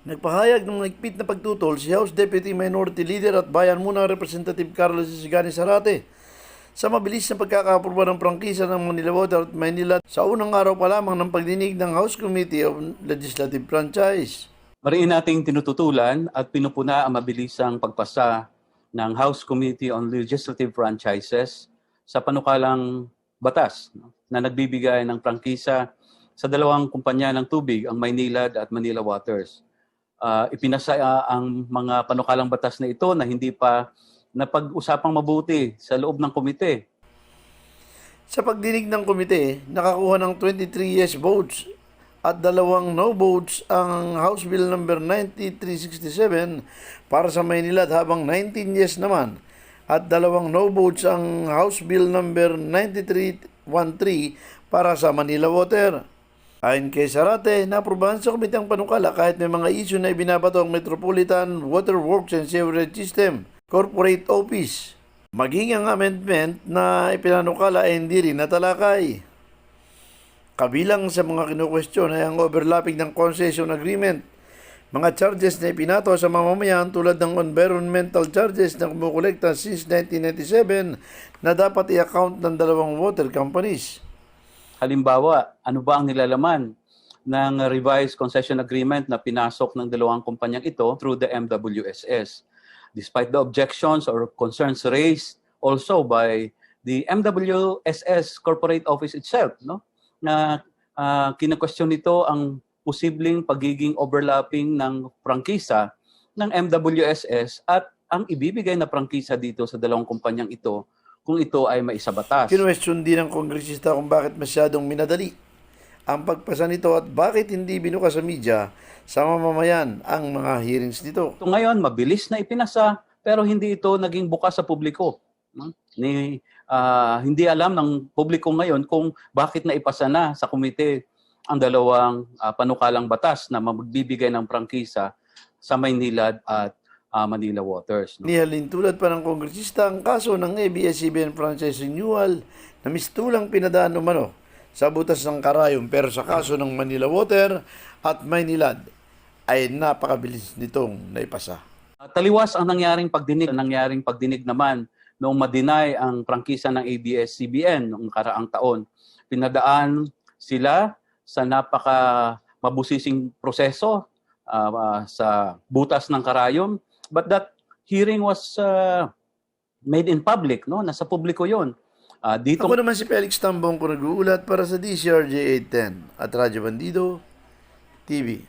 Nagpahayag ng mahigpit na pagtutol si House Deputy Minority Leader at Bayan Muna Representative Carlos Isigani Zarate sa mabilis na pagkakaapruba ng prangkisa ng Manila Water at Maynilad sa unang araw pa lamang ng pagdinig ng House Committee on Legislative Franchise. Mariin nating tinututulan at pinupuna ang mabilisang pagpasa ng House Committee on Legislative Franchises sa panukalang batas na nagbibigay ng prangkisa sa dalawang kumpanya ng tubig, ang Maynilad at Manila Waters. Ipinasa ang mga panukalang batas na ito na hindi pa napag-usapang mabuti sa loob ng komite. Sa pagdinig ng komite, nakakuha ng 23 yes votes at 2 no votes ang House Bill number 9367 para sa Maynilad habang 19 yes naman at 2 no votes ang House Bill number 9313 para sa Manila Water. Ayon kay Zarate, naaprubahan sa komite ang panukala kahit may mga isyu na ibinabato ang Metropolitan Water Works and Sewerage System Corporate Office. Maging ang amendment na ipinanukala ay hindi rin natalakay. Kabilang sa mga kinukwestiyon ay ang overlapping ng concession agreement, mga charges na ipinato sa mamamayan tulad ng environmental charges na kumukolekta since 1997 na dapat i-account ng dalawang water companies. Halimbawa, ano ba ang nilalaman ng revised concession agreement na pinasok ng dalawang kumpanyang ito through the MWSS? Despite the objections or concerns raised also by the MWSS Corporate Office itself, na kina-question nito ang posibleng pagiging overlapping ng prangkisa ng MWSS at ang ibibigay na prangkisa dito sa dalawang kumpanyang ito kung ito ay maisabatas. Kinwestiyon din ng kongresista kung bakit masyadong minadali ang pagpasa nito at bakit hindi binukas sa media sa mamamayan ang mga hearings nito. Ito ngayon, mabilis na ipinasa pero hindi ito naging bukas sa publiko. Hindi alam ng publiko ngayon kung bakit na ipasa na sa komite ang dalawang panukalang batas na magbibigay ng prangkisa sa Maynilad at Manila Waters. Nihalin tulad pa ng kongresista ang kaso ng ABS-CBN franchise renewal na mistulang pinadaan umano sa butas ng karayom pero sa kaso ng Manila Water at Maynilad ay napakabilis nitong naipasa. Taliwas ang nangyaring pagdinig naman noong ma-deny ang prangkisa ng ABS-CBN noong karaang taon. Pinadaan sila sa napaka mabusising proseso sa butas ng karayom. But that hearing was made in public, nasa publiko 'yon. Ako naman si Felix Tambong ko nag-uulat para sa DCRJ 810 at Radyo Bandido TV.